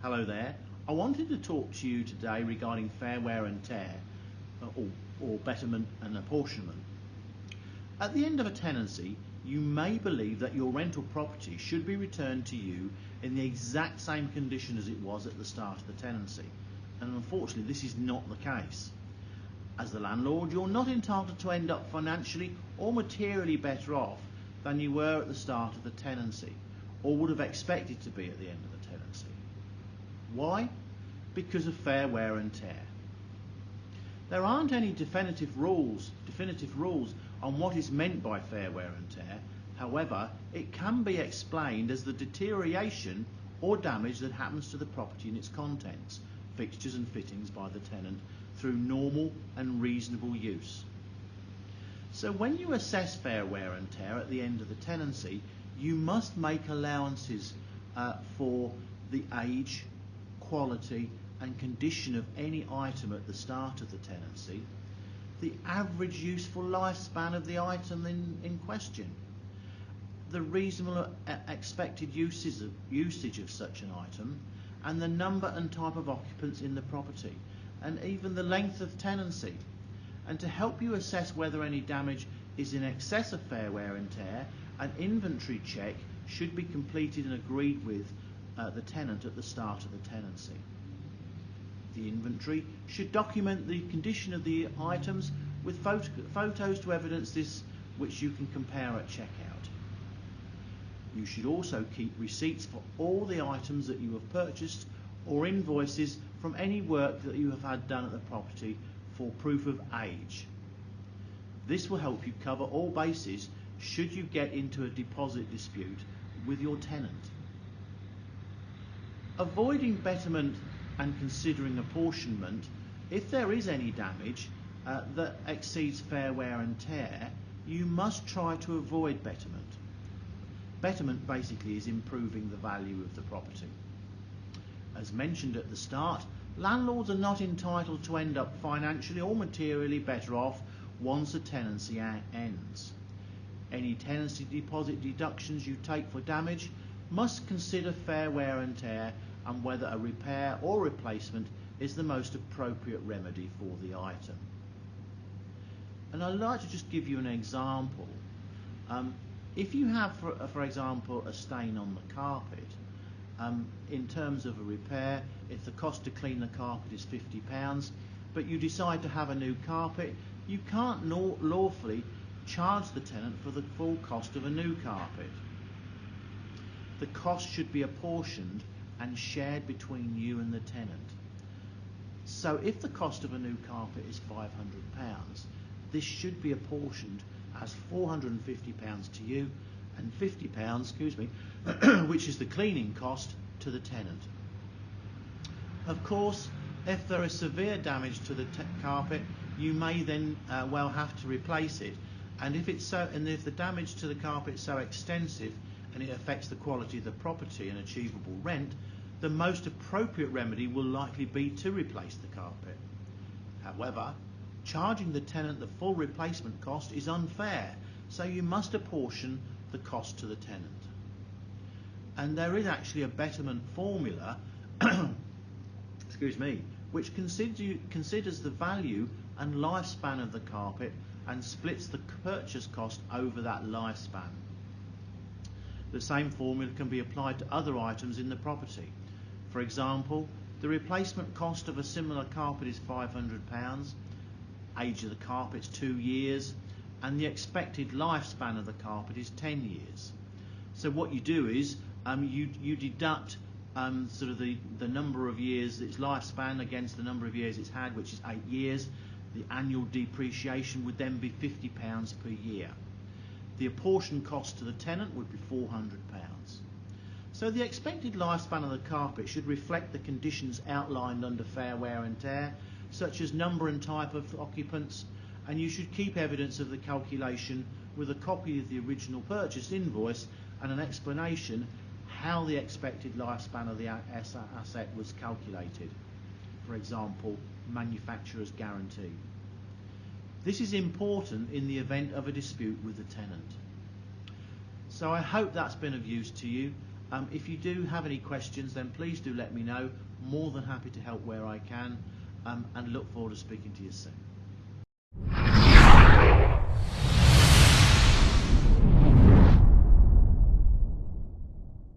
Hello there. I wanted to talk to you today regarding fair wear and tear, or betterment and apportionment. At the end of a tenancy, you may believe that your rental property should be returned to you in the exact same condition as it was at the start of the tenancy, and unfortunately this is not the case. As the landlord, you're not entitled to end up financially or materially better off than you were at the start of the tenancy, or would have expected to be at the end of the tenancy. Why? Because of fair wear and tear. There aren't any definitive rules on what is meant by fair wear and tear. However, it can be explained as the deterioration or damage that happens to the property and its contents, fixtures and fittings by the tenant through normal and reasonable use. So when you assess fair wear and tear at the end of the tenancy, you must make allowances for the age, quality and condition of any item at the start of the tenancy, the average useful lifespan of the item in question, the reasonable expected usage of such an item, and the number and type of occupants in the property, and even the length of tenancy. And to help you assess whether any damage is in excess of fair wear and tear, an inventory check should be completed and agreed with the tenant at the start of the tenancy. The inventory should document the condition of the items with photos to evidence this, which you can compare at checkout. You should also keep receipts for all the items that you have purchased or invoices from any work that you have had done at the property for proof of age. This will help you cover all bases should you get into a deposit dispute with your tenant. Avoiding betterment and considering apportionment, if there is any damage that exceeds fair wear and tear, you must try to avoid betterment. Betterment basically is improving the value of the property. As mentioned at the start, landlords are not entitled to end up financially or materially better off once a tenancy ends. Any tenancy deposit deductions you take for damage must consider fair wear and tear and whether a repair or replacement is the most appropriate remedy for the item. And I'd like to just give you an example. If you have, for example, a stain on the carpet, in terms of a repair, if the cost to clean the carpet is £50, but you decide to have a new carpet, you can't lawfully charge the tenant for the full cost of a new carpet. The cost should be apportioned and shared between you and the tenant. So if the cost of a new carpet is £500, this should be apportioned as £450 to you and £50, which is the cleaning cost, to the tenant. Of course, if there is severe damage to the carpet, you may then well have to replace it. And if the damage to the carpet is so extensive and it affects the quality of the property and achievable rent, the most appropriate remedy will likely be to replace the carpet. However, charging the tenant the full replacement cost is unfair, so you must apportion the cost to the tenant. And there is actually a Betterment Formula which considers the value and lifespan of the carpet and splits the purchase cost over that lifespan. The same formula can be applied to other items in the property. For example, the replacement cost of a similar carpet is £500, age of the carpet is 2 years, and the expected lifespan of the carpet is 10 years. So what you do is you deduct sort of the number of years its lifespan against the number of years it's had, which is 8 years. The annual depreciation would then be £50 per year. The apportioned cost to the tenant would be £400. So the expected lifespan of the carpet should reflect the conditions outlined under fair wear and tear, such as number and type of occupants, and you should keep evidence of the calculation with a copy of the original purchase invoice and an explanation how the expected lifespan of the asset was calculated. For example, manufacturer's guarantee. This is important in the event of a dispute with the tenant. So I hope that's been of use to you, If you do have any questions, then please do let me know. More than happy to help where I can, and look forward to speaking to you soon.